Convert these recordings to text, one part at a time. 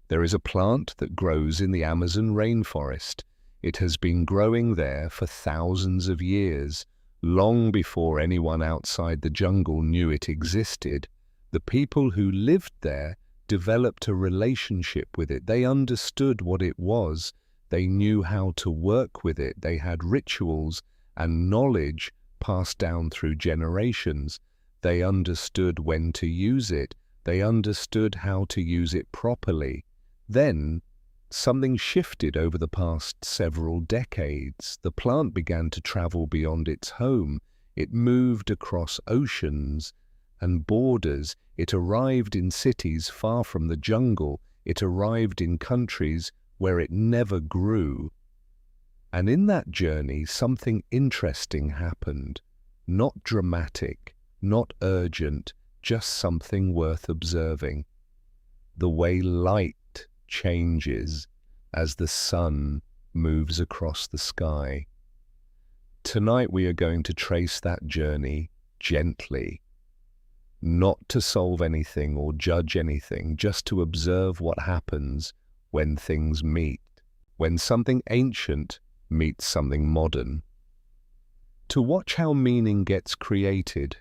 There is a plant that grows in the Amazon rainforest. It has been growing there for thousands of years, long before anyone outside the jungle knew it existed. The people who lived there developed a relationship with it. They understood what it was. They knew how to work with it. They had rituals and knowledge passed down through generations. They understood when to use it. They understood how to use it properly. Then, something shifted over the past several decades. The plant began to travel beyond its home. It moved across oceans and borders. It arrived in cities far from the jungle. It arrived in countries where it never grew. And in that journey, something interesting happened. Not dramatic, not urgent, just something worth observing. The way light changes as the sun moves across the sky. Tonight we are going to trace that journey gently, not to solve anything or judge anything, just to observe what happens when things meet, when something ancient meets something modern. To watch how meaning gets created,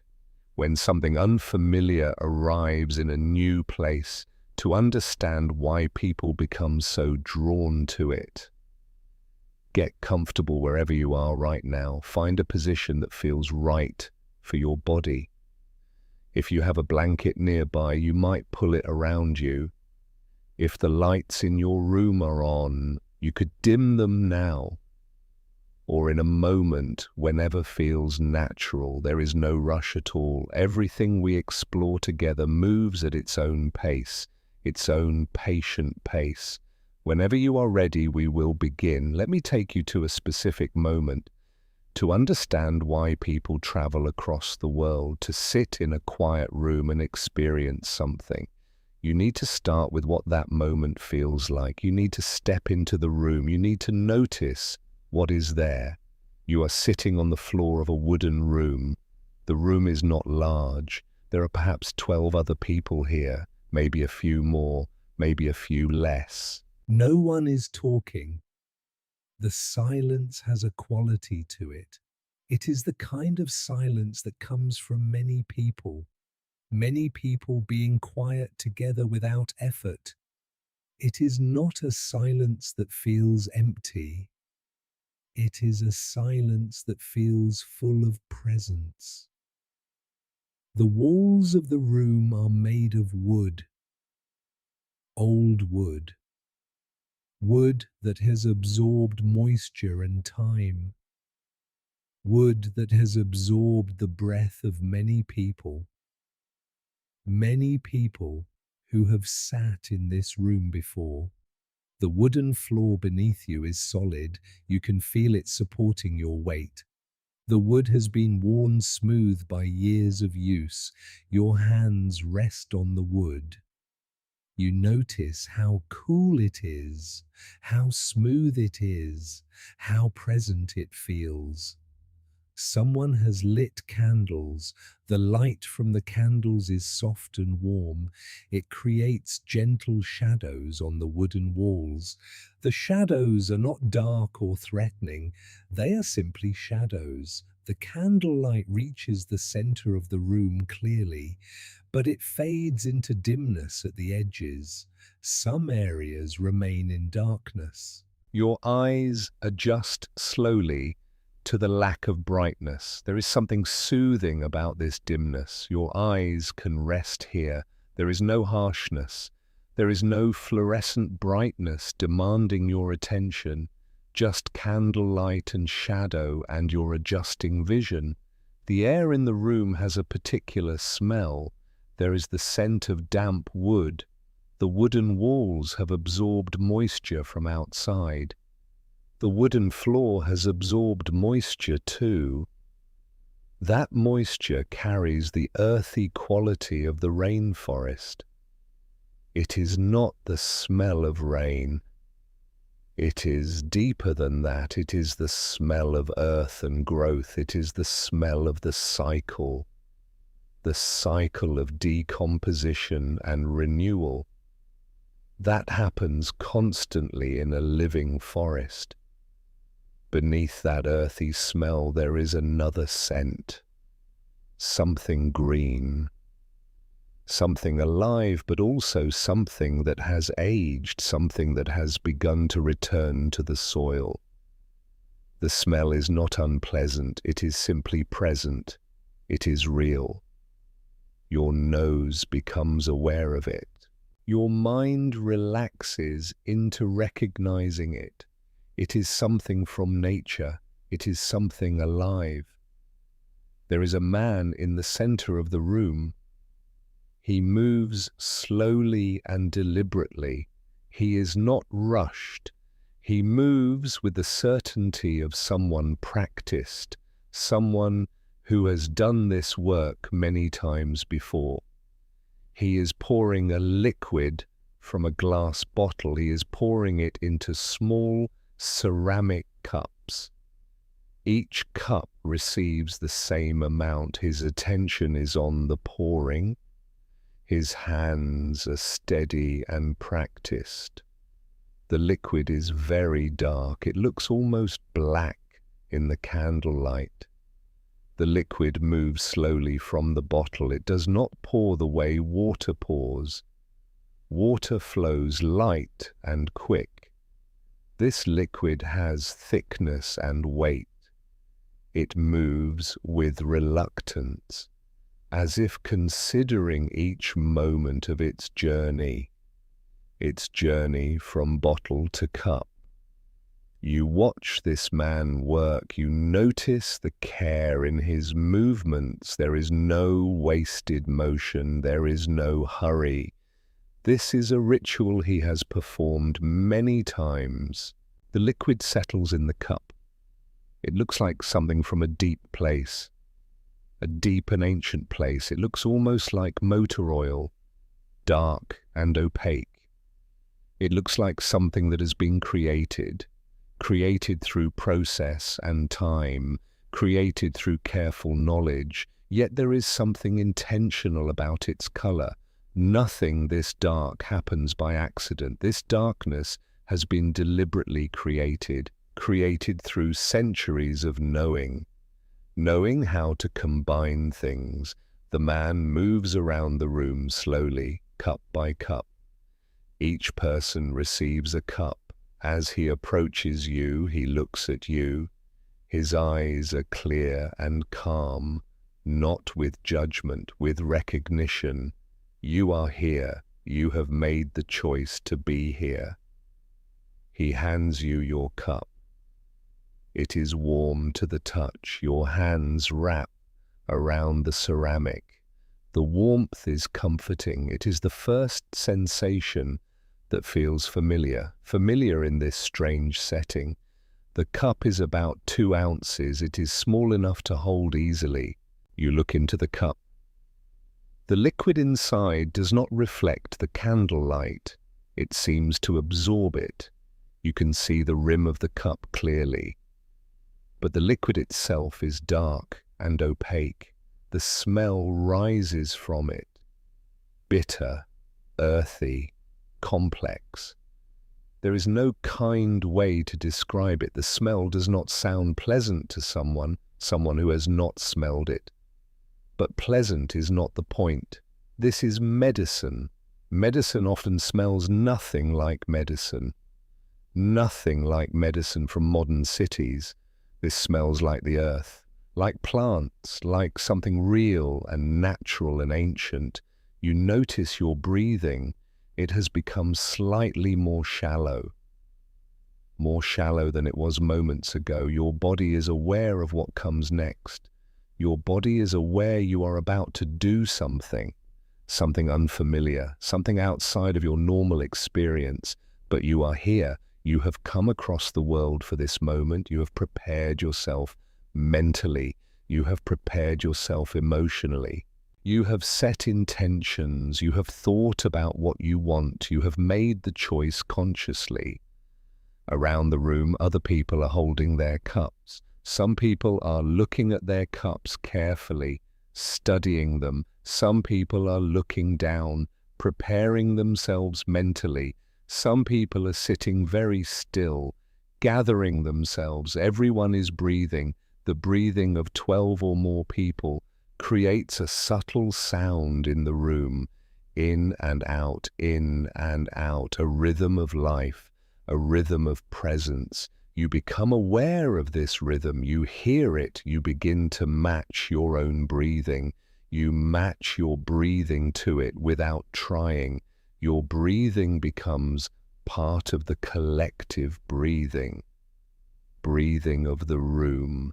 when something unfamiliar arrives in a new place, to understand why people become so drawn to it. Get comfortable wherever you are right now. Find a position that feels right for your body. If you have a blanket nearby, you might pull it around you. If the lights in your room are on, you could dim them now, or in a moment, whenever feels natural. There is no rush at all. Everything we explore together moves at its own pace, its own patient pace. Whenever you are ready, we will begin. Let me take you to a specific moment. To understand why people travel across the world, to sit in a quiet room and experience something, you need to start with what that moment feels like. You need to step into the room. You need to notice what is there. You are sitting on the floor of a wooden room. The room is not large. There are perhaps 12 other people here, maybe a few more, maybe a few less. No one is talking. The silence has a quality to it. It is the kind of silence that comes from many people being quiet together without effort. It is not a silence that feels empty. It is a silence that feels full of presence. The walls of the room are made of wood, old wood, wood that has absorbed moisture and time, wood that has absorbed the breath of many people who have sat in this room before. The wooden floor beneath you is solid. You can feel it supporting your weight. The wood has been worn smooth by years of use. Your hands rest on the wood. You notice how cool it is, how smooth it is, how present it feels. Someone has lit candles. The light from the candles is soft and warm. It creates gentle shadows on the wooden walls. The shadows are not dark or threatening. They are simply shadows. The candlelight reaches the center of the room clearly, but it fades into dimness at the edges. Some areas remain in darkness. Your eyes adjust slowly to the lack of brightness. There is something soothing about this dimness. Your eyes can rest here. There is no harshness. There is no fluorescent brightness demanding your attention. Just candlelight and shadow and your adjusting vision. The air in the room has a particular smell. There is the scent of damp wood. The wooden walls have absorbed moisture from outside. The wooden floor has absorbed moisture too. That moisture carries the earthy quality of the rainforest. It is not the smell of rain. It is deeper than that. It is the smell of earth and growth. It is the smell of the cycle of decomposition and renewal. That happens constantly in a living forest. Beneath that earthy smell there is another scent, something green, something alive, but also something that has aged, something that has begun to return to the soil. The smell is not unpleasant, it is simply present, it is real. Your nose becomes aware of it. Your mind relaxes into recognizing it. It is something from nature, it is something alive. There is a man in the center of the room. He moves slowly and deliberately. He is not rushed. He moves with the certainty of someone practiced, someone who has done this work many times before. He is pouring a liquid from a glass bottle. He is pouring it into small ceramic cups. Each cup receives the same amount. His attention is on the pouring. His hands are steady and practiced. The liquid is very dark. It looks almost black in the candlelight. The liquid moves slowly from the bottle. It does not pour the way water pours. Water flows light and quick. This liquid has thickness and weight. It moves with reluctance, as if considering each moment of its journey from bottle to cup. You watch this man work. You notice the care in his movements. There is no wasted motion. There is no hurry. This is a ritual he has performed many times. The liquid settles in the cup. It looks like something from a deep place, a deep and ancient place. It looks almost like motor oil, dark and opaque. It looks like something that has been created through process and time, created through careful knowledge, yet there is something intentional about its color. Nothing this dark happens by accident. This darkness has been deliberately created through centuries of knowing how to combine things. The man moves around the room slowly, cup by cup. Each person receives a cup. As he approaches you, he looks at you. His eyes are clear and calm, not with judgment, with recognition. You are here. You have made the choice to be here. He hands you your cup. It is warm to the touch. Your hands wrap around the ceramic. The warmth is comforting. It is the first sensation that feels familiar in this strange setting. The cup is about 2 ounces. It is small enough to hold easily. You look into the cup. The liquid inside does not reflect the candlelight. It seems to absorb it. You can see the rim of the cup clearly. But the liquid itself is dark and opaque. The smell rises from it. Bitter, earthy, complex. There is no kind way to describe it. The smell does not sound pleasant to someone who has not smelled it. But pleasant is not the point. This is medicine. Medicine often smells nothing like medicine. Nothing like medicine from modern cities. This smells like the earth, like plants, like something real and natural and ancient. You notice your breathing. It has become slightly more shallow than it was moments ago. Your body is aware of what comes next. Your body is aware you are about to do something unfamiliar, something outside of your normal experience, but you are here. You have come across the world for this moment. You have prepared yourself mentally. You have prepared yourself emotionally. You have set intentions. You have thought about what you want. You have made the choice consciously. Around the room, other people are holding their cups. Some people are looking at their cups carefully, studying them. Some people are looking down, preparing themselves mentally. Some people are sitting very still, gathering themselves. Everyone is breathing. The breathing of 12 or more people creates a subtle sound in the room, in and out, a rhythm of life, a rhythm of presence. You become aware of this rhythm, you hear it, you begin to match your own breathing. You match your breathing to it without trying. Your breathing becomes part of the collective breathing of the room.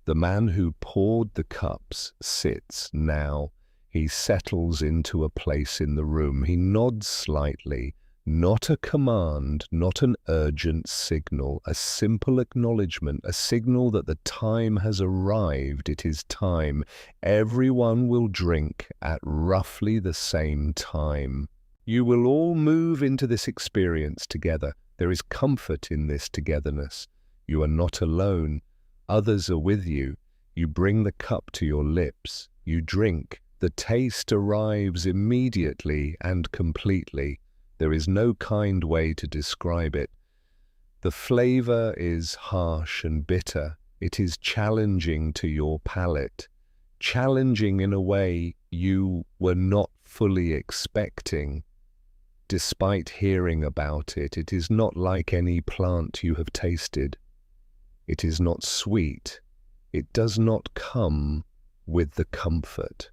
The man who poured the cups sits now. He settles into a place in the room. He nods slightly. Not a command, not an urgent signal, a simple acknowledgement, a signal that the time has arrived. It is time. Everyone will drink at roughly the same time. You will all move into this experience together. There is comfort in this togetherness. You are not alone. Others are with you. You bring the cup to your lips. You drink. The taste arrives immediately and completely. There is no kind way to describe it. The flavor is harsh and bitter. It is challenging to your palate, challenging in a way you were not fully expecting. Despite hearing about it, it is not like any plant you have tasted. It is not sweet. It does not come with the comfort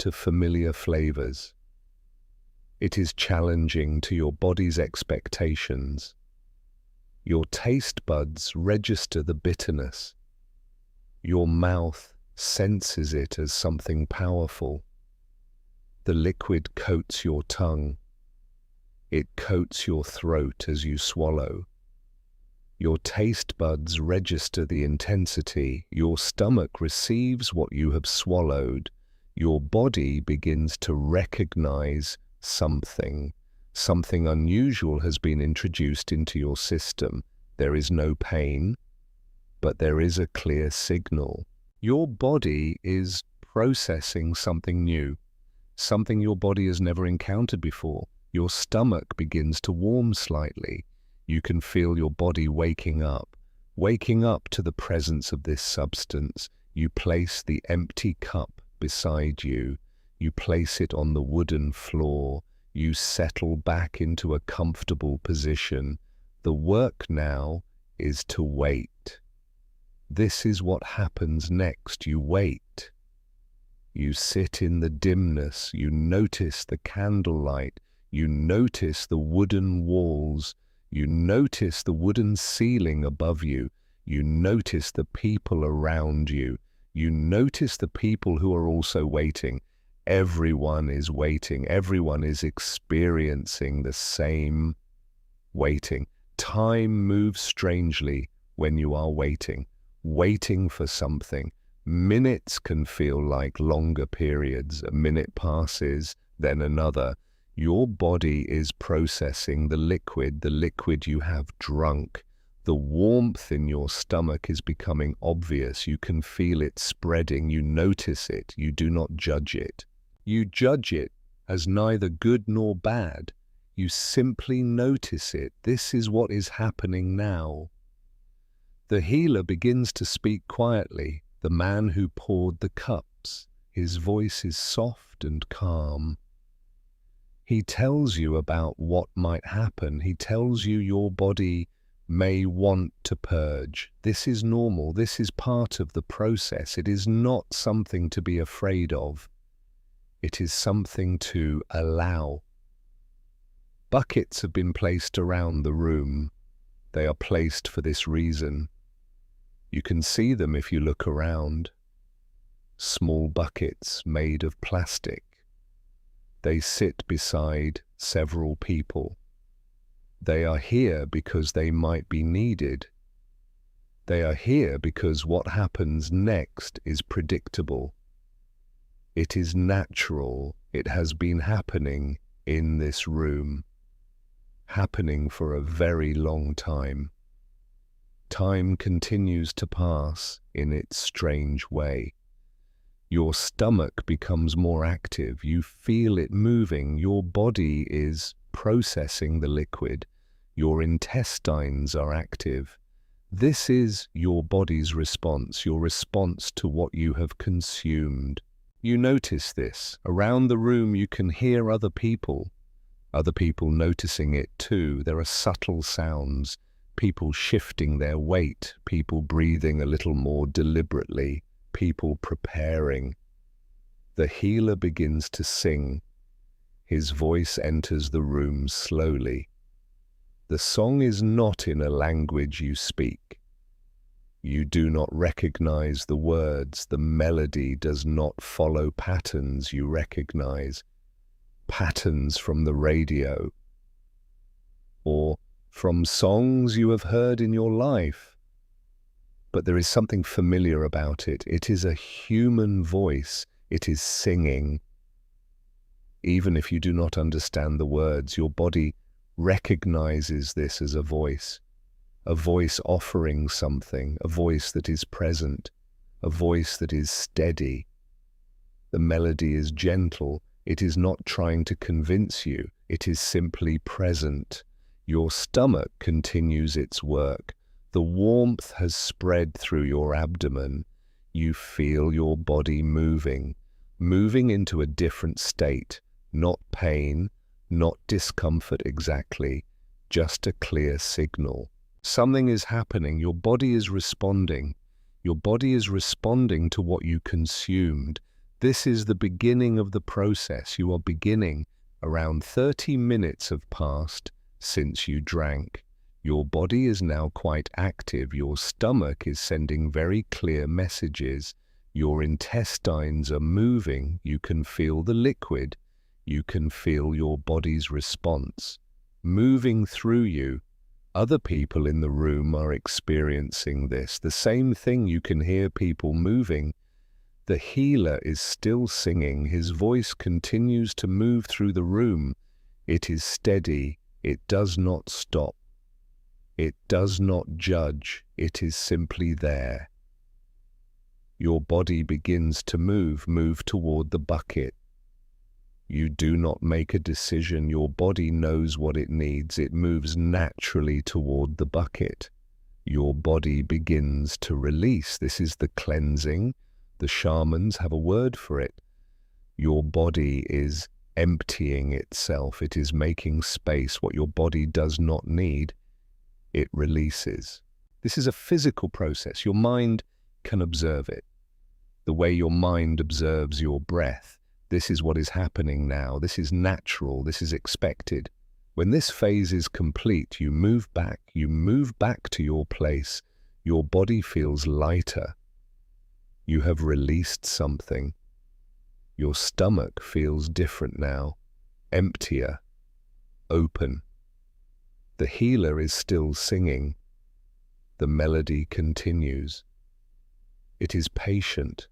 of familiar flavors. It is challenging to your body's expectations. Your taste buds register the bitterness. Your mouth senses it as something powerful. The liquid coats your tongue. It coats your throat as you swallow. Your taste buds register the intensity. Your stomach receives what you have swallowed. Your body begins to recognize something unusual has been introduced into your system. There is no pain, but there is a clear signal. Your body is processing something new, something your body has never encountered before. Your stomach begins to warm slightly. You can feel your body waking up to the presence of this substance. You place the empty cup beside you. You place it on the wooden floor. You settle back into a comfortable position. The work now is to wait. This is what happens next. You wait. You sit in the dimness. You notice the candlelight. You notice the wooden walls. You notice the wooden ceiling above you. You notice the people around you. You notice the people who are also waiting. Everyone is waiting. Everyone is experiencing the same waiting. Time moves strangely when you are waiting for something. Minutes can feel like longer periods. A minute passes, then another. Your body is processing the liquid you have drunk. The warmth in your stomach is becoming obvious. You can feel it spreading. You notice it. You do not judge it. You judge it as neither good nor bad. You simply notice it. This is what is happening now. The healer begins to speak quietly. The man who poured the cups. His voice is soft and calm. He tells you about what might happen. He tells you your body may want to purge. This is normal. This is part of the process. It is not something to be afraid of. It is something to allow. Buckets have been placed around the room. They are placed for this reason. You can see them if you look around. Small buckets made of plastic. They sit beside several people. They are here because they might be needed. They are here because what happens next is predictable. It is natural. It has been happening in this room, happening for a very long time. Time continues to pass in its strange way. Your stomach becomes more active. You feel it moving. Your body is processing the liquid. Your intestines are active. This is your body's response, your response to what you have consumed. You notice this. Around the room you can hear other people noticing it too. There are subtle sounds, people shifting their weight, people breathing a little more deliberately, people preparing. The healer begins to sing. His voice enters the room slowly. The song is not in a language you speak. You do not recognize the words. The melody does not follow patterns you recognize. Patterns from the radio or from songs you have heard in your life. But there is something familiar about it. It is a human voice. It is singing. Even if you do not understand the words, your body recognizes this as a voice offering something, a voice that is present, a voice that is steady. The melody is gentle. It is not trying to convince you. It is simply present. Your stomach continues its work. The warmth has spread through your abdomen. You feel your body moving into a different state, not pain, not discomfort exactly, just a clear signal. Something is happening. Your body is responding. Your body is responding to what you consumed. This is the beginning of the process. You are beginning. Around 30 minutes have passed since you drank. Your body is now quite active. Your stomach is sending very clear messages. Your intestines are moving. You can feel the liquid. You can feel your body's response moving through you. Other people in the room are experiencing this. The same thing. You can hear people moving. The healer is still singing. His voice continues to move through the room. It is steady. It does not stop. It does not judge. It is simply there. Your body begins to move toward the bucket. You do not make a decision. Your body knows what it needs. It moves naturally toward the bucket. Your body begins to release. This is the cleansing. The shamans have a word for it. Your body is emptying itself. It is making space. What your body does not need, it releases. This is a physical process. Your mind can observe it. The way your mind observes your breath. This is what is happening now. This is natural. This is expected. When this phase is complete, you move back to your place. Your body feels lighter. You have released something. Your stomach feels different now, emptier, open. The healer is still singing. The melody continues. It is patient.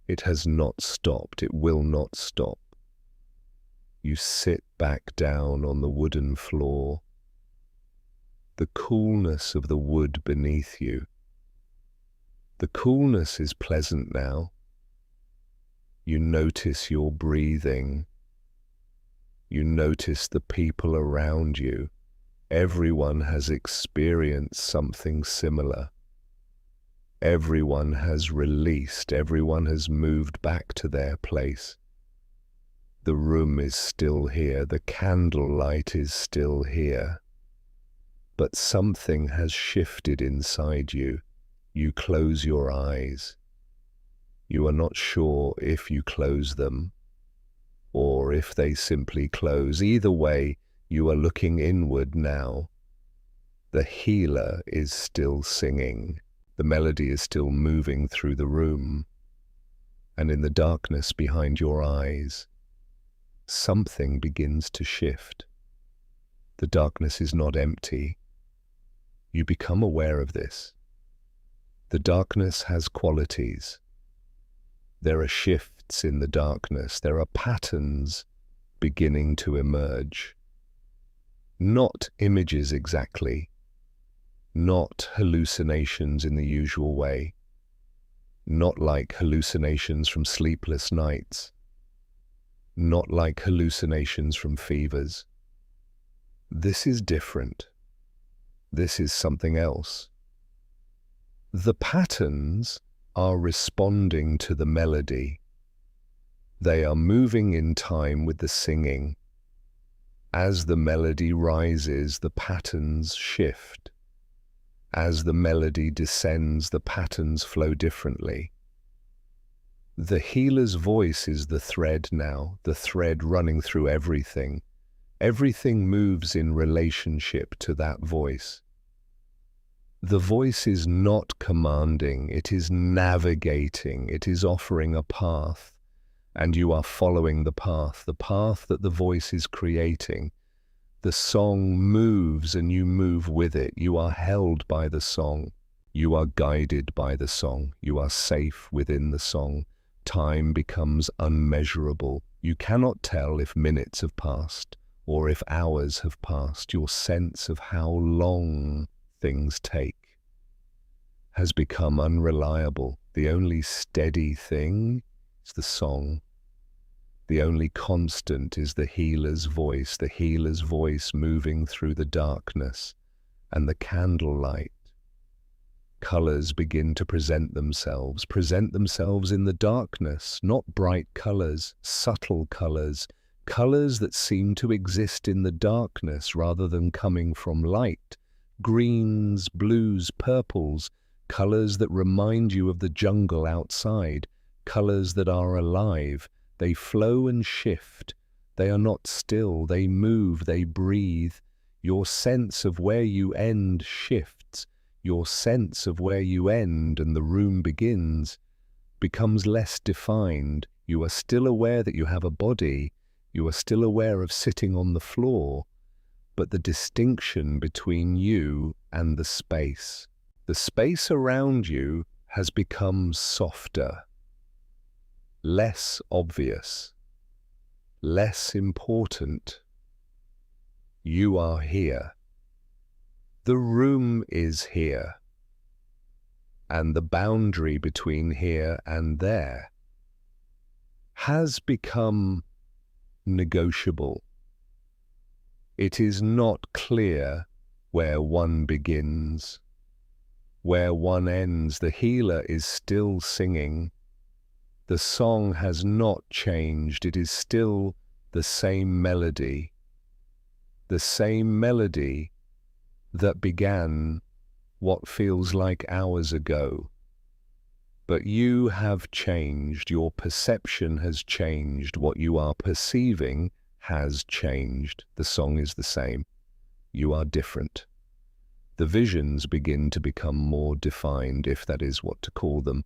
It has not stopped. It will not stop. You sit back down on the wooden floor. The coolness of the wood beneath you. The coolness is pleasant now. You notice your breathing. You notice the people around you. Everyone has experienced something similar. Everyone has released. Everyone has moved back to their place. The room is still here. The candlelight is still here. But something has shifted inside you. You close your eyes. You are not sure if you close them or if they simply close. Either way, you are looking inward now. The healer is still singing. The melody is still moving through the room. And in the darkness behind your eyes, something begins to shift. The darkness is not empty. You become aware of this. The darkness has qualities. There are shifts in the darkness. There are patterns beginning to emerge. Not images exactly, not hallucinations in the usual way, not like hallucinations from sleepless nights, not like hallucinations from fevers. This is different. This is something else. The patterns are responding to the melody. They are moving in time with the singing. As the melody rises, the patterns shift. As the melody descends, the patterns flow differently. The healer's voice is the thread now, the thread running through everything. Everything moves in relationship to that voice. The voice is not commanding, it is navigating, it is offering a path, and you are following the path that the voice is creating. The song moves and you move with it. You are held by the song. You are guided by the song. You are safe within the song. Time becomes unmeasurable. You cannot tell if minutes have passed or if hours have passed. Your sense of how long things take has become unreliable. The only steady thing is the song. The only constant is the healer's voice moving through the darkness and the candlelight. Colors begin to present themselves in the darkness, not bright colors, subtle colors, colors that seem to exist in the darkness rather than coming from light. Greens, blues, purples, colors that remind you of the jungle outside, colors that are alive. They flow and shift. They are not still. They move. They breathe. Your sense of where you end shifts. Your sense of where you end and the room begins becomes less defined. You are still aware that you have a body. You are still aware of sitting on the floor. But the distinction between you and the space around you has become softer, less obvious, less important. You are here. The room is here. And the boundary between here and there has become negotiable. It is not clear where one begins, where one ends. The healer is still singing. The song has not changed. It is still the same melody that began what feels like hours ago. But you have changed. Your perception has changed. What you are perceiving has changed. The song is the same. You are different. The visions begin to become more defined, if that is what to call them.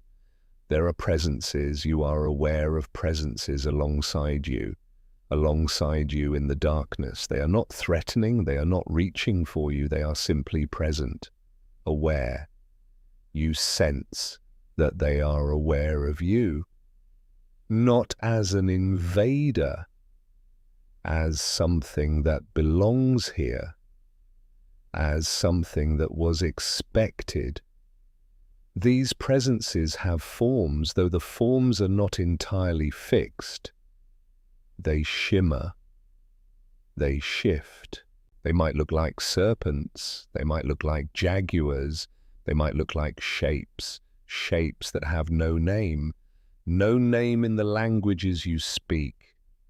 There are presences. You are aware of presences alongside you in the darkness. They are not threatening. They are not reaching for you. They are simply present, aware. You sense that they are aware of you, not as an invader, as something that belongs here, as something that was expected. These presences have forms, though the forms are not entirely fixed. They shimmer. They shift. They might look like serpents. They might look like jaguars. They might look like shapes that have no name in the languages you speak.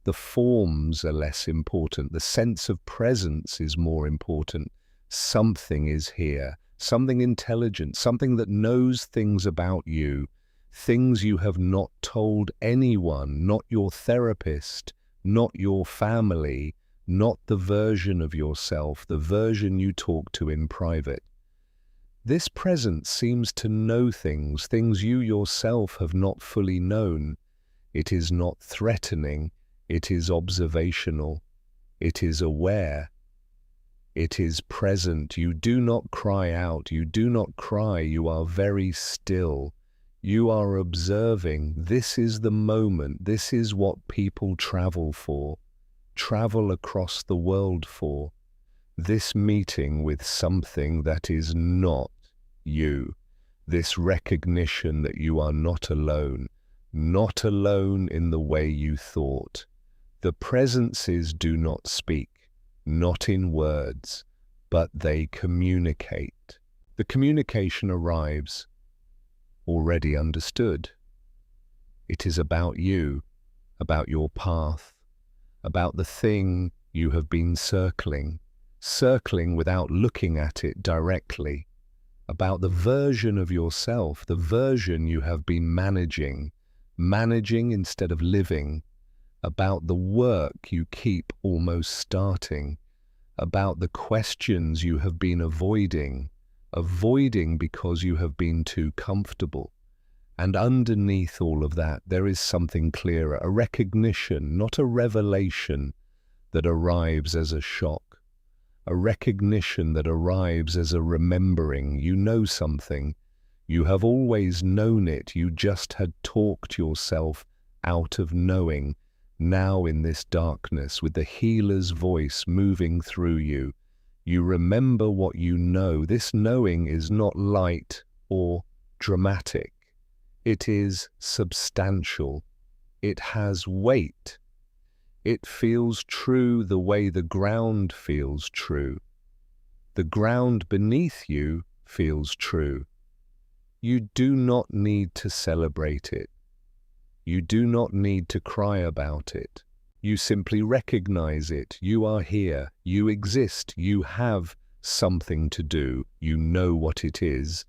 The forms are less important. The sense of presence is more important. Something is here, something intelligent, something that knows things about you, things you have not told anyone, not your therapist, not your family, not the version of yourself, the version you talk to in private. This presence seems to know things you yourself have not fully known. It is not threatening. It is observational. It is aware. It is present. You do not cry out. You do not cry. You are very still. You are observing. This is the moment. This is what people travel for, travel across the world for. This meeting with something that is not you. This recognition that you are not alone, not alone in the way you thought. The presences do not speak, not in words, but they communicate. The communication arrives already understood. It is about you, about your path, about the thing you have been circling without looking at it directly, about the version of yourself, the version you have been managing instead of living, about the work you keep almost starting, about the questions you have been avoiding because you have been too comfortable. And underneath all of that, there is something clearer, a recognition, not a revelation, that arrives as a shock, a recognition that arrives as a remembering. You know something. You have always known it. You just had talked yourself out of knowing. Now in this darkness, with the healer's voice moving through you, you remember what you know. This knowing is not light or dramatic. It is substantial. It has weight. It feels true the way the ground feels true. The ground beneath you feels true. You do not need to celebrate it. You do not need to cry about it. You simply recognize it. You are here. You exist. You have something to do. You know what it is.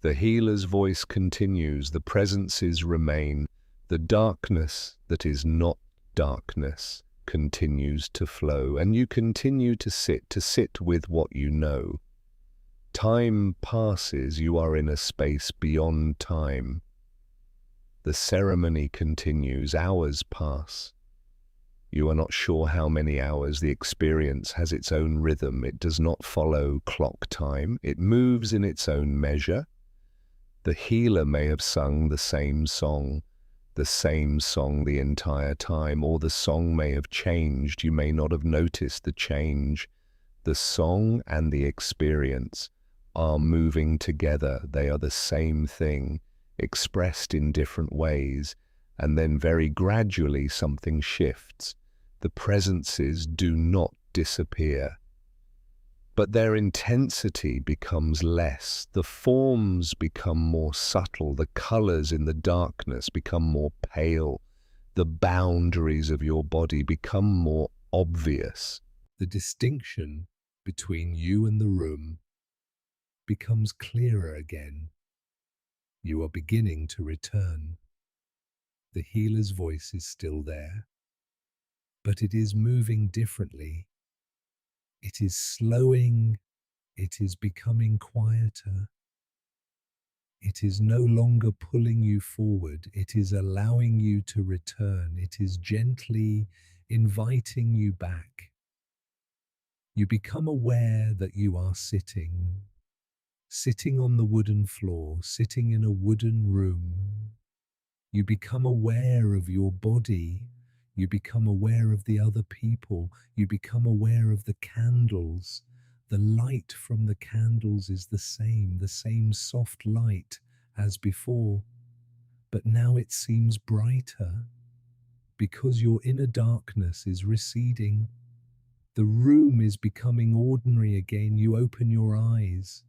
The healer's voice continues. The presences remain. The darkness that is not darkness continues to flow, and you continue to sit with what you know. Time passes. You are in a space beyond time. The ceremony continues. Hours pass. You are not sure how many hours. The experience has its own rhythm. It does not follow clock time. It moves in its own measure. The healer may have sung the same song the entire time, or the song may have changed. You may not have noticed the change. The song and the experience are moving together. They are the same thing, expressed in different ways, and then very gradually something shifts. The presences do not disappear, but their intensity becomes less. The forms become more subtle. The colors in the darkness become more pale. The boundaries of your body become more obvious. The distinction between you and the room becomes clearer again. You are beginning to return. The healer's voice is still there, but it is moving differently. It is slowing. It is becoming quieter. It is no longer pulling you forward. It is allowing you to return. It is gently inviting you back. You become aware that you are sitting on the wooden floor, sitting in a wooden room. You become aware of your body. You become aware of the other people. You become aware of the candles. The light from the candles is the same soft light as before. But now it seems brighter because your inner darkness is receding. The room is becoming ordinary again. You open your eyes,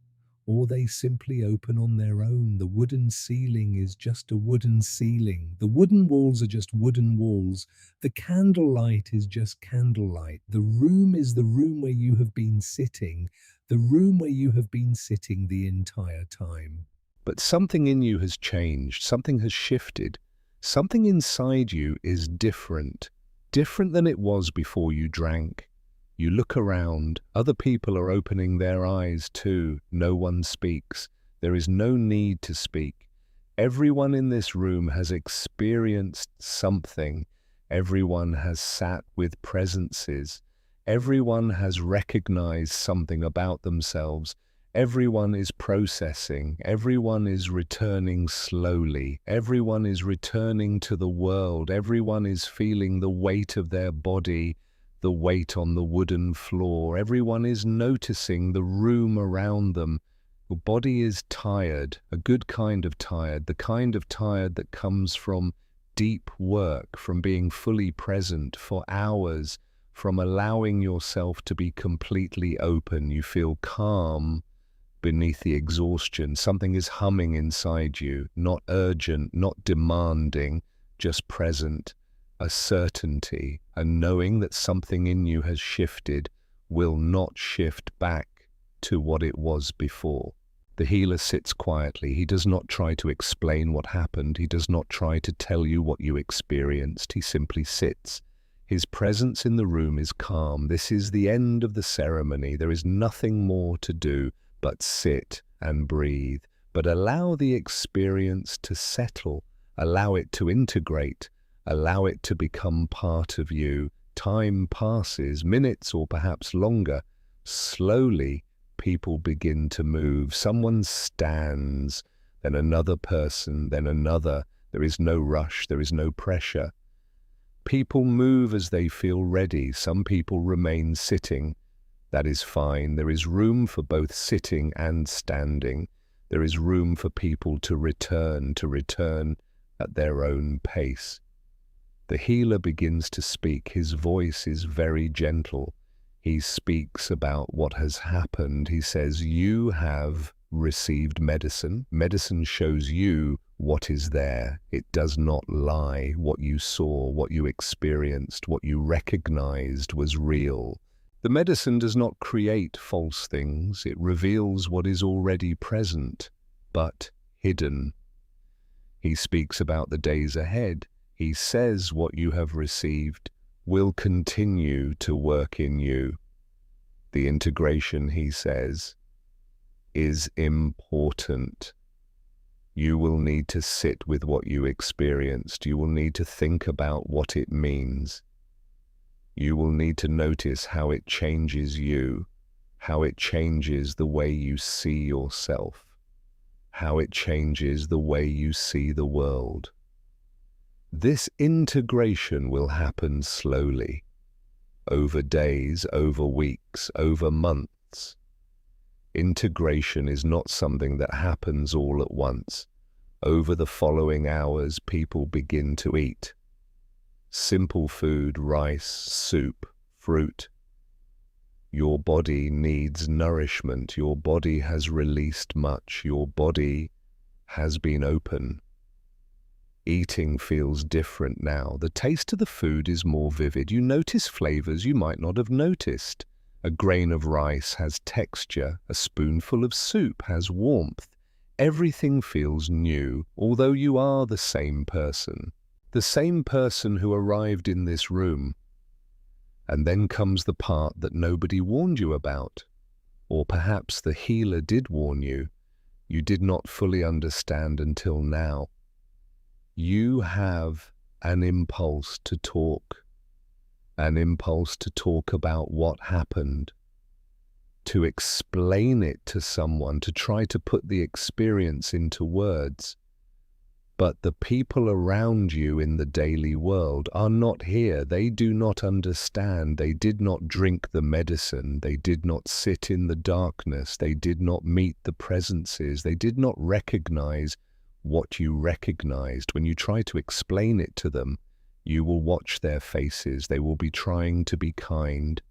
or they simply open on their own. The wooden ceiling is just a wooden ceiling. The wooden walls are just wooden walls. The candlelight is just candlelight. The room is the room where you have been sitting, the room where you have been sitting the entire time. But something in you has changed. Something has shifted. Something inside you is different than it was before you drank. You look around, other people are opening their eyes too. No one speaks. There is no need to speak. Everyone in this room has experienced something. Everyone has sat with presences. Everyone has recognized something about themselves. Everyone is processing. Everyone is returning slowly. Everyone is returning to the world. Everyone is feeling the weight of their body, the weight on the wooden floor. Everyone is noticing the room around them. Your body is tired, a good kind of tired, the kind of tired that comes from deep work, from being fully present for hours, from allowing yourself to be completely open. You feel calm beneath the exhaustion. Something is humming inside you, not urgent, not demanding, just present. A certainty, a knowing that something in you has shifted, will not shift back to what it was before. The healer sits quietly. He does not try to explain what happened. He does not try to tell you what you experienced. He simply sits. His presence in the room is calm. This is the end of the ceremony. There is nothing more to do but sit and breathe, but allow the experience to settle, allow it to integrate, allow it to become part of you. Time passes, minutes or perhaps longer. Slowly, people begin to move. Someone stands, then another person, then another. There is no rush, there is no pressure. People move as they feel ready. Some people remain sitting. That is fine. There is room for both sitting and standing. There is room for people to return at their own pace. The healer begins to speak. His voice is very gentle. He speaks about what has happened. He says, you have received medicine. Medicine shows you what is there. It does not lie. What you saw, what you experienced, what you recognized was real. The medicine does not create false things. It reveals what is already present, but hidden. He speaks about the days ahead. He says what you have received will continue to work in you. The integration, he says, is important. You will need to sit with what you experienced. You will need to think about what it means. You will need to notice how it changes you, how it changes the way you see yourself, how it changes the way you see the world. This integration will happen slowly, over days, over weeks, over months. Integration is not something that happens all at once. Over the following hours, people begin to eat. Simple food, rice, soup, fruit. Your body needs nourishment. Your body has released much. Your body has been open. Eating feels different now. The taste of the food is more vivid. You notice flavors you might not have noticed. A grain of rice has texture. A spoonful of soup has warmth. Everything feels new, although you are the same person. The same person who arrived in this room. And then comes the part that nobody warned you about. Or perhaps the healer did warn you. You did not fully understand until now. You have an impulse to talk about what happened, to explain it to someone, to try to put the experience into words. But the people around you in the daily world are not here. They do not understand. They did not drink the medicine. They did not sit in the darkness. They did not meet the presences. They did not recognize what you recognized. When you try to explain it to them, you will watch their faces. They will be trying to be kind,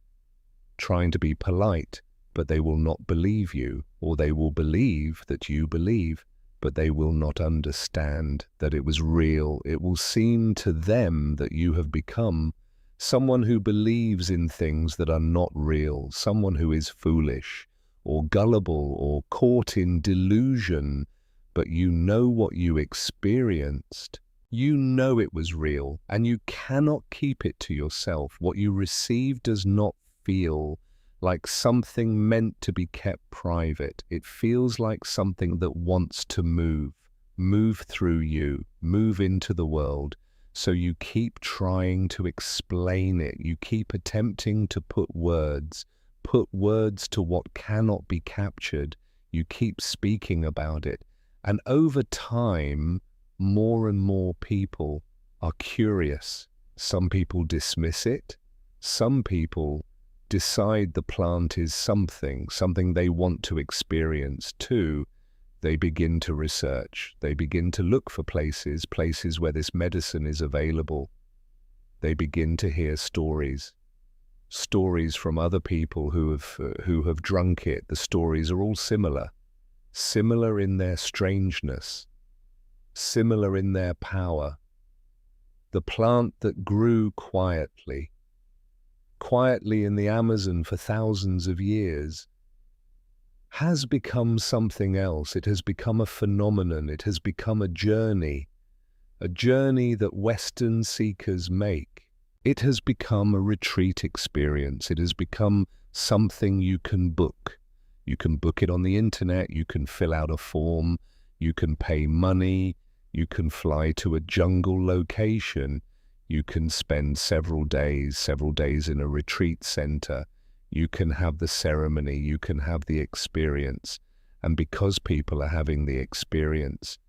trying to be polite, but they will not believe you, or they will believe that you believe, but they will not understand that it was real. It will seem to them that you have become someone who believes in things that are not real, someone who is foolish or gullible or caught in delusion. But you know what you experienced. You know it was real, and you cannot keep it to yourself. What you receive does not feel like something meant to be kept private. It feels like something that wants to move through you, move into the world. So you keep trying to explain it. You keep attempting to put words to what cannot be captured. You keep speaking about it. And over time, more and more people are curious. Some people dismiss it. Some people decide the plant is something they want to experience. Two, they begin to research. They begin to look for places where this medicine is available. They begin to hear stories from other people who have drunk it. The stories are all similar in their strangeness, similar in their power. The plant that grew quietly in the Amazon for thousands of years, has become something else. It has become a phenomenon. It has become a journey that Western seekers make. It has become a retreat experience. It has become something you can book. You can book it on the internet. You can fill out a form. You can pay money. You can fly to a jungle location. You can spend several days in a retreat center. You can have the ceremony. You can have the experience. And because people are having the experience,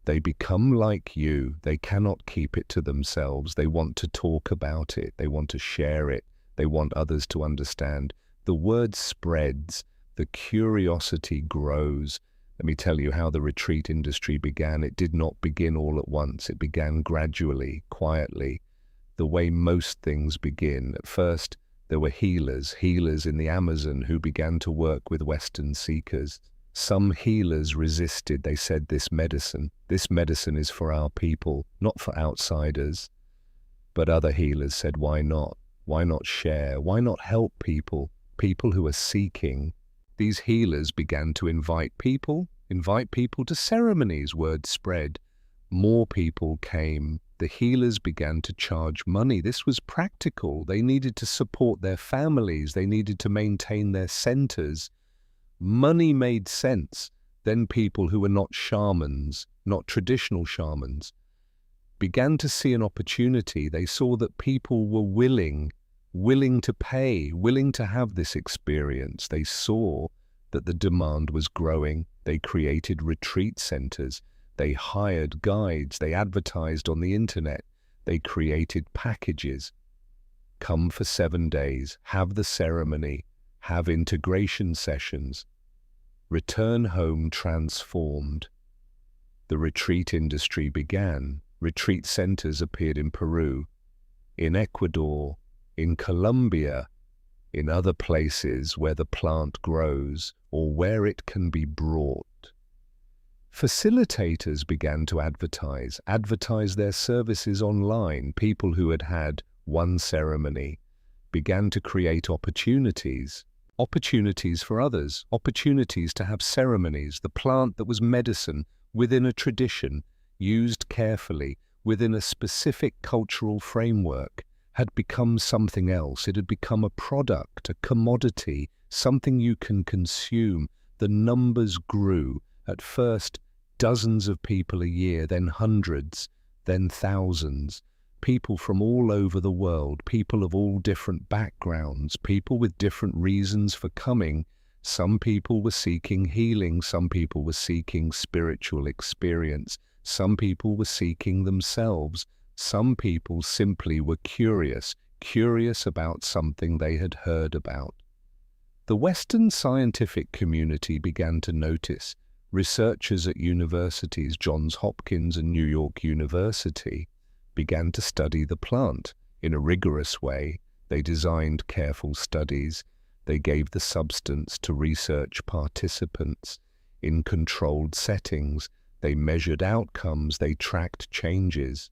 they become like you. They cannot keep it to themselves. They want to talk about it. They want to share it. They want others to understand. The word spreads. The curiosity grows. Let me tell you how the retreat industry began. It did not begin all at once. It began gradually, quietly, the way most things begin. At first, there were healers in the Amazon who began to work with Western seekers. Some healers resisted. They said, this medicine is for our people, not for outsiders. But other healers said, why not? Why not share? Why not help people who are seeking? These healers began to invite people to ceremonies. Word spread. More people came. The healers began to charge money. This was practical. They needed to support their families. They needed to maintain their centers. Money made sense. Then people who were not shamans, not traditional shamans, began to see an opportunity. They saw that people were willing to pay, willing to have this experience. They saw that the demand was growing. They created retreat centers. They hired guides. They advertised on the internet. They created packages. Come for 7 days, have the ceremony, have integration sessions. Return home transformed. The retreat industry began. Retreat centers appeared in Peru, in Ecuador, in Colombia, in other places where the plant grows or where it can be brought. Facilitators began to advertise their services online. People who had had one ceremony began to create opportunities for others, opportunities to have ceremonies. The plant that was medicine within a tradition, used carefully within a specific cultural framework, had become something else. It had become a product, a commodity, something you can consume. The numbers grew. At first, dozens of people a year, then hundreds, then thousands. People from all over the world, people of all different backgrounds, people with different reasons for coming. Some people were seeking healing, some people were seeking spiritual experience, some people were seeking themselves, some people simply were curious about something they had heard about. The Western scientific community began to notice. Researchers at universities, Johns Hopkins and New York University, began to study the plant in a rigorous way. They designed careful studies. They gave the substance to research participants in controlled settings. They measured outcomes. They tracked changes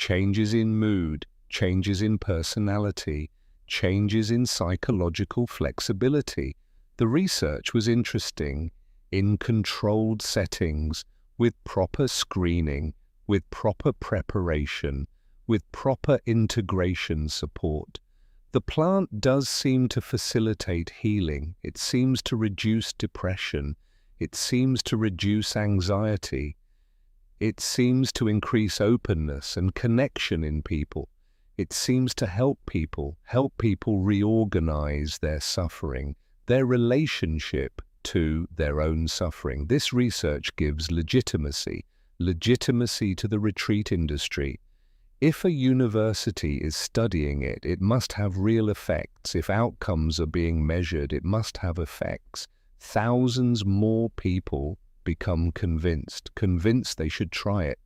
in mood, changes in personality, changes in psychological flexibility. The research was interesting. In controlled settings, with proper screening, with proper preparation, with proper integration support. The plant does seem to facilitate healing. It seems to reduce depression. It seems to reduce anxiety. It seems to increase openness and connection in people. It seems to help people reorganize their suffering, their relationship to their own suffering. This research gives legitimacy to the retreat industry. If a university is studying it, it must have real effects. If outcomes are being measured, it must have effects. Thousands more people become convinced they should try it.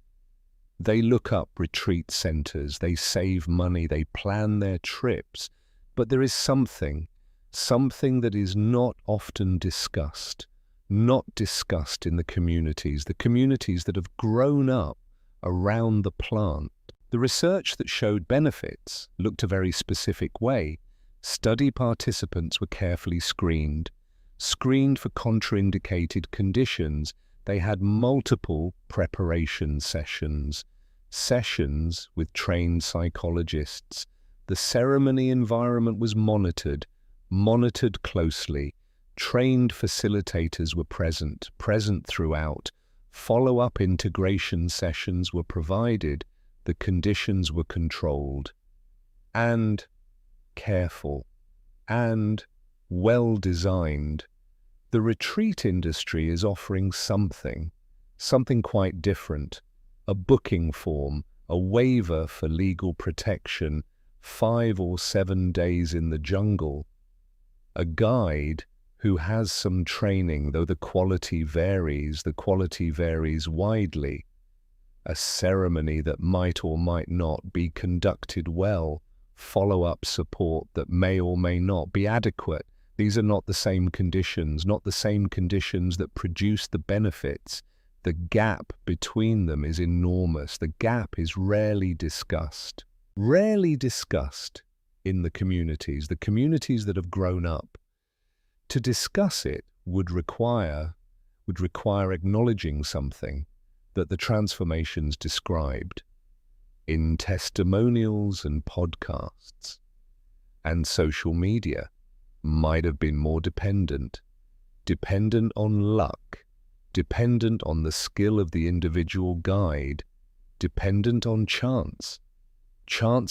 They look up retreat centers, they save money, they plan their trips. But there is something that is not often discussed, not discussed in the communities that have grown up around the plant. The research that showed benefits looked a very specific way. Study participants were carefully screened for contraindicated conditions. They had multiple preparation sessions with trained psychologists. The ceremony environment was monitored closely. Trained facilitators were present throughout. Follow-up integration sessions were provided. The conditions were controlled and careful and well-designed. The retreat industry is offering something quite different. A booking form, a waiver for legal protection, 5 or 7 days in the jungle. A guide who has some training, though the quality varies widely. A ceremony that might or might not be conducted well, follow-up support that may or may not be adequate. These are not the same conditions that produce the benefits. The gap between them is enormous. The gap is rarely discussed in the communities that have grown up. To discuss it would require acknowledging something, that the transformations described in testimonials and podcasts and social media might have been more dependent on luck, dependent on the skill of the individual guide, dependent on chance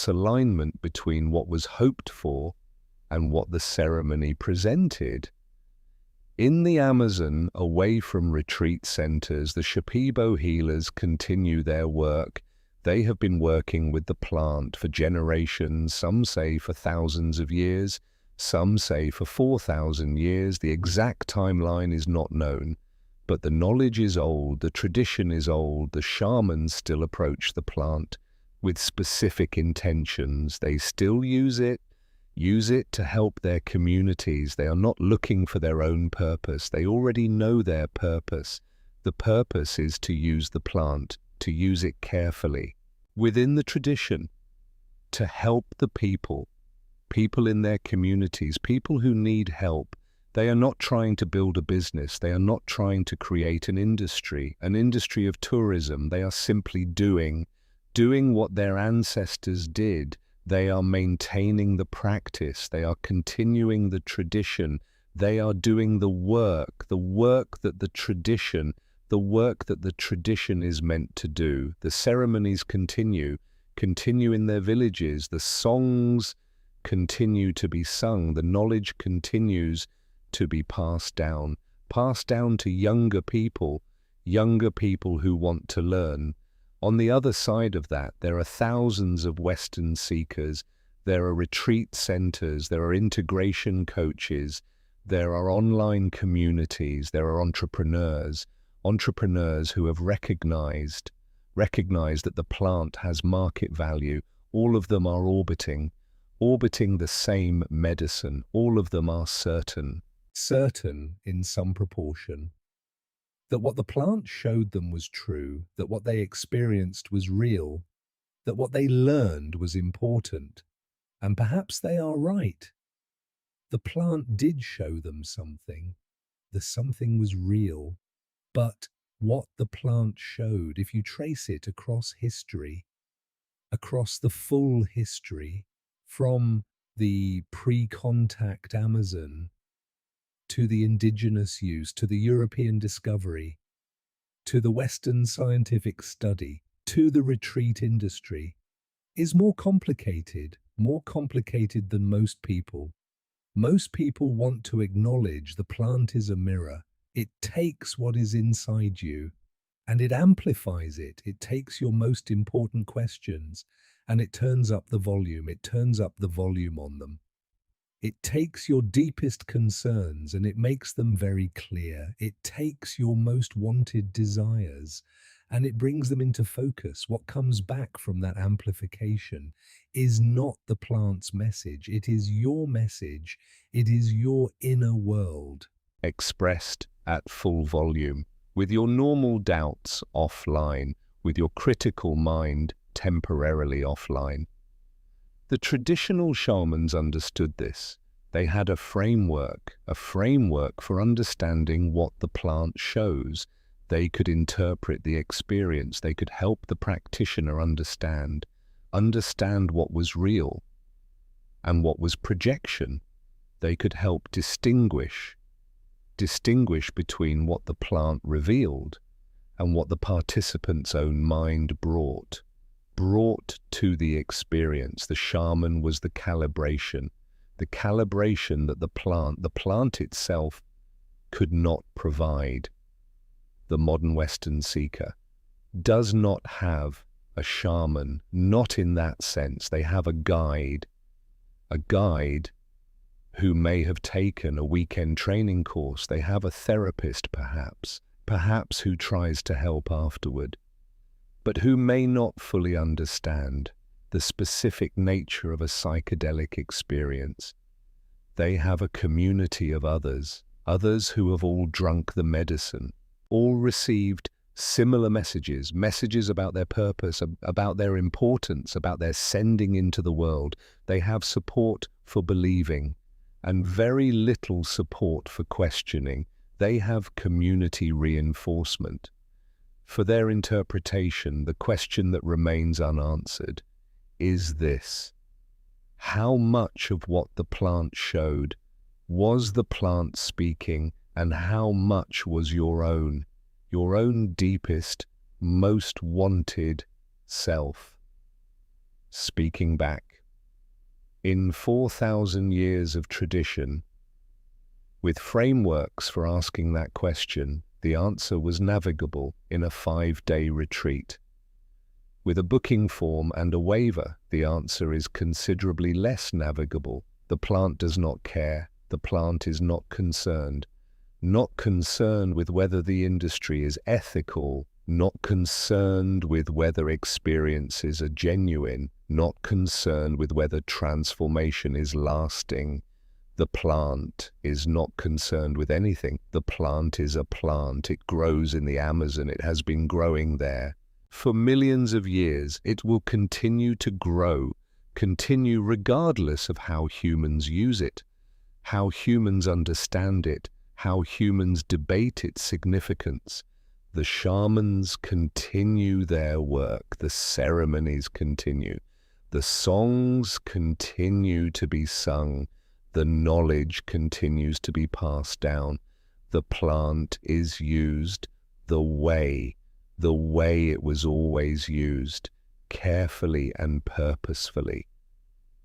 alignment between what was hoped for and what the ceremony presented. In the Amazon, away from retreat centers, the Shipibo healers continue their work. They have been working with the plant for generations, some say for thousands of years, some say for 4,000 years. The exact timeline is not known, but the knowledge is old, the tradition is old. The shamans still approach the plant with specific intentions. They still use it to help their communities. They are not looking for their own purpose. They already know their purpose. The purpose is to use the plant, to use it carefully, within the tradition, to help the people in their communities, people who need help. They are not trying to build a business. They are not trying to create an industry of tourism. They are simply doing what their ancestors did. They are maintaining the practice. They are continuing the tradition. They are doing the work that the tradition is meant to do. The ceremonies continue in their villages. The songs continue to be sung. The knowledge continues to be passed down to younger people who want to learn. On the other side of that, there are thousands of Western seekers. There are retreat centers. There are integration coaches. There are online communities. There are entrepreneurs who have recognized that the plant has market value. All of them are orbiting the same medicine. All of them are certain in some proportion, that what the plant showed them was true, that what they experienced was real, that what they learned was important. And perhaps they are right. The plant did show them something. The something was real. But what the plant showed, if you trace it across history, across the full history, from the pre-contact Amazon to the indigenous use, to the European discovery, to the Western scientific study, to the retreat industry, is more complicated than most people. Most people want to acknowledge the plant is a mirror. It takes what is inside you and it amplifies it. It takes your most important questions and it turns up the volume. It turns up the volume on them. It takes your deepest concerns and it makes them very clear. It takes your most wanted desires and it brings them into focus. What comes back from that amplification is not the plant's message. It is your message. It is your inner world, expressed at full volume, with your normal doubts offline, with your critical mind temporarily offline. The traditional shamans understood this. They had a framework for understanding what the plant shows. They could interpret the experience. They could help the practitioner understand what was real and what was projection. They could help distinguish between what the plant revealed and what the participant's own mind brought to the experience. The shaman was the calibration that the plant itself could not provide. The modern Western seeker does not have a shaman, not in that sense. They have a guide who may have taken a weekend training course. They have a therapist perhaps who tries to help afterward, but who may not fully understand the specific nature of a psychedelic experience. They have a community of others who have all drunk the medicine, all received similar messages about their purpose, about their importance, about their sending into the world. They have support for believing and very little support for questioning. They have community reinforcement. For their interpretation, the question that remains unanswered is this: how much of what the plant showed was the plant speaking, and how much was your own deepest, most wanted self speaking back? In 4,000 years of tradition, with frameworks for asking that question, the answer was navigable in a 5-day retreat. With a booking form and a waiver, the answer is considerably less navigable. The plant does not care. The plant is not concerned with whether the industry is ethical, not concerned with whether experiences are genuine, not concerned with whether transformation is lasting. The plant is not concerned with anything. The plant is a plant. It grows in the Amazon. It has been growing there for millions of years. It will continue to grow, continue regardless of how humans use it, how humans understand it, how humans debate its significance. The shamans continue their work. The ceremonies continue. The songs continue to be sung. The knowledge continues to be passed down. The plant is used the way it was always used, carefully and purposefully,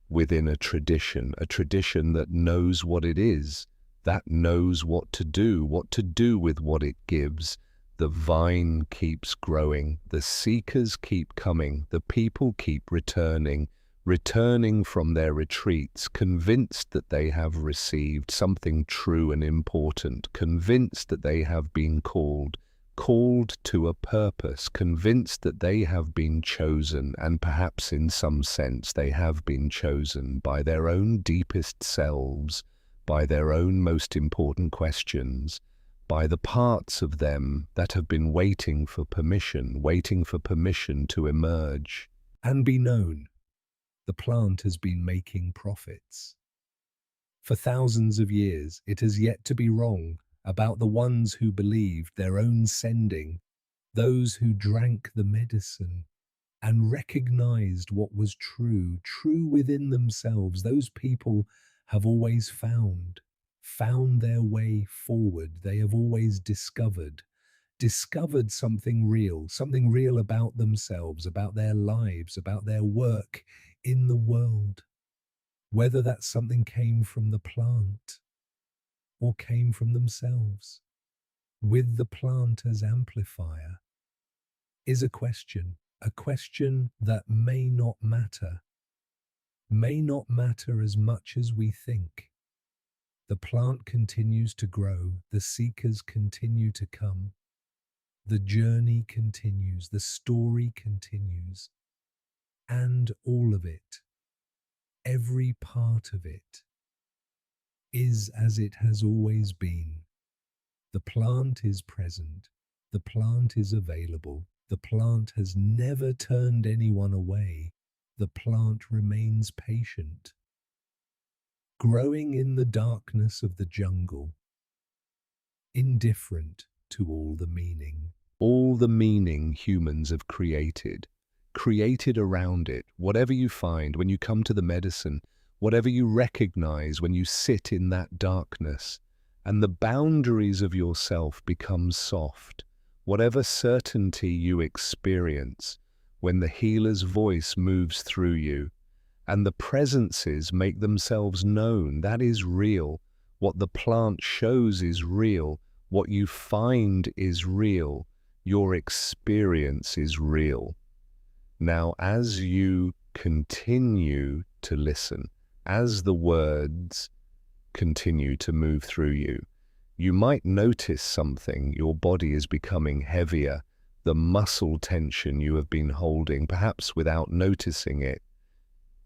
within a tradition that knows what it is, that knows what to do with what it gives. The vine keeps growing, the seekers keep coming, the people keep returning from their retreats, convinced that they have received something true and important, convinced that they have been called to a purpose, convinced that they have been chosen, and perhaps in some sense they have been chosen by their own deepest selves, by their own most important questions, by the parts of them that have been waiting for permission to emerge and be known. The plant has been making profits. For thousands of years, it has yet to be wrong about the ones who believed their own sending, those who drank the medicine and recognized what was true within themselves. Those people have always found their way forward. They have always discovered something real about themselves, about their lives, about their work in the world. Whether that something came from the plant or came from themselves, with the plant as amplifier, is a question. A question that may not matter as much as we think. The plant continues to grow, the seekers continue to come, the journey continues, the story continues, and all of it, every part of it, is as it has always been. The plant is present, the plant is available, the plant has never turned anyone away, the plant remains patient, growing in the darkness of the jungle, indifferent to all the meaning. All the meaning humans have created around it, whatever you find when you come to the medicine, whatever you recognize when you sit in that darkness, and the boundaries of yourself become soft, whatever certainty you experience when the healer's voice moves through you, and the presences make themselves known, that is real. What the plant shows is real. What you find is real. Your experience is real. Now, as you continue to listen, as the words continue to move through you, you might notice something. Your body is becoming heavier. The muscle tension you have been holding, perhaps without noticing it,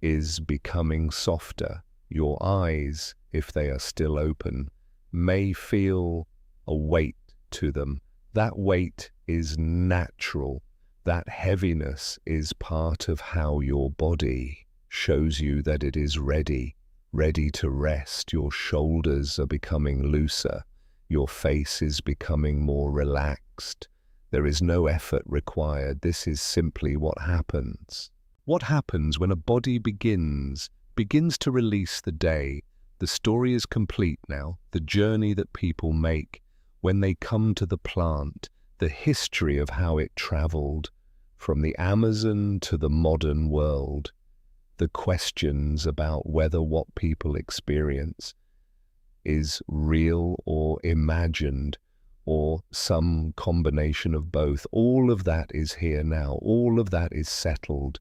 is becoming softer. Your eyes, if they are still open, may feel a weight to them. That weight is natural. That heaviness is part of how your body shows you that it is ready to rest. Your shoulders are becoming looser. Your face is becoming more relaxed. There is no effort required. This is simply what happens. What happens when a body begins to release the day? The story is complete now, the journey that people make when they come to the plant, the history of how it traveled from the Amazon to the modern world, the questions about whether what people experience is real or imagined, or some combination of both. All of that is here now. All of that is settled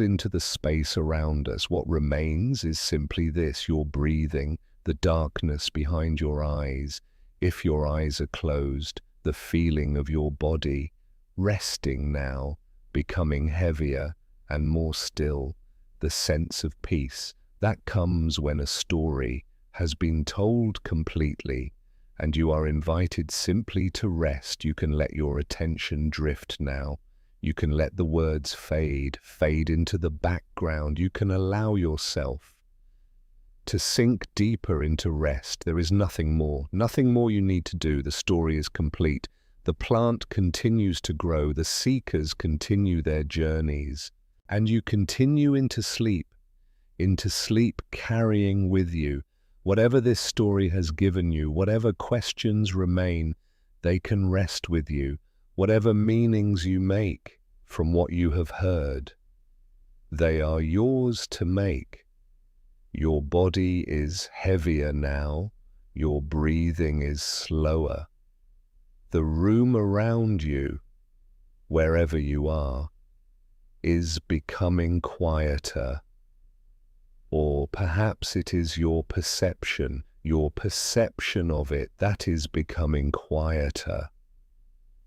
into the space around us. What remains is simply this: your breathing, the darkness behind your eyes, if your eyes are closed, the feeling of your body resting now, becoming heavier and more still, the sense of peace that comes when a story has been told completely and you are invited simply to rest. You can let your attention drift now. You can let the words fade into the background. You can allow yourself to sink deeper into rest. There is nothing more you need to do. The story is complete. The plant continues to grow. The seekers continue their journeys. And you continue into sleep carrying with you whatever this story has given you. Whatever questions remain, they can rest with you. Whatever meanings you make from what you have heard, they are yours to make. Your body is heavier now. Your breathing is slower. The room around you, wherever you are, is becoming quieter. Or perhaps it is your perception of it that is becoming quieter.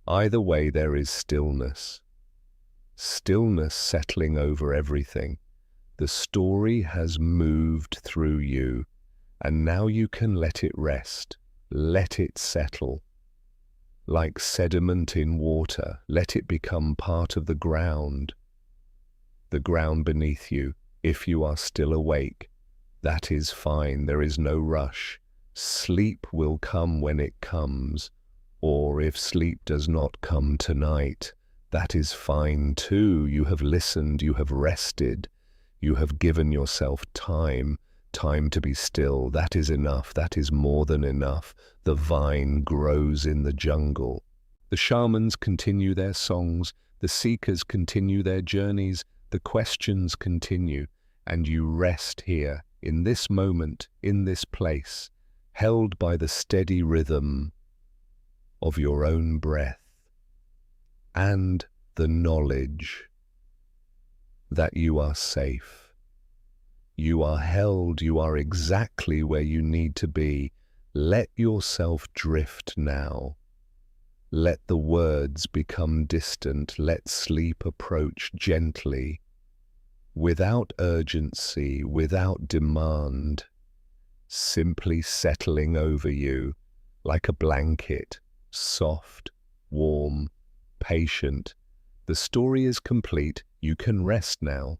Either way, there is stillness settling over everything. The story has moved through you, and now you can let it rest, let it settle. Like sediment in water, let it become part of the ground beneath you. If you are still awake, that is fine. There is no rush. Sleep will come when it comes, or if sleep does not come tonight, that is fine too. You have listened, you have rested, you have given yourself time to be still. That is enough. That is more than enough. The vine grows in the jungle. The shamans continue their songs. The seekers continue their journeys. The questions continue, and you rest here, in this moment, in this place, held by the steady rhythm of your own breath and the knowledge that you are safe. You are held, you are exactly where you need to be. Let yourself drift now. Let the words become distant. Let sleep approach gently, without urgency, without demand, simply settling over you like a blanket, soft, warm, patient. The story is complete. You can rest now.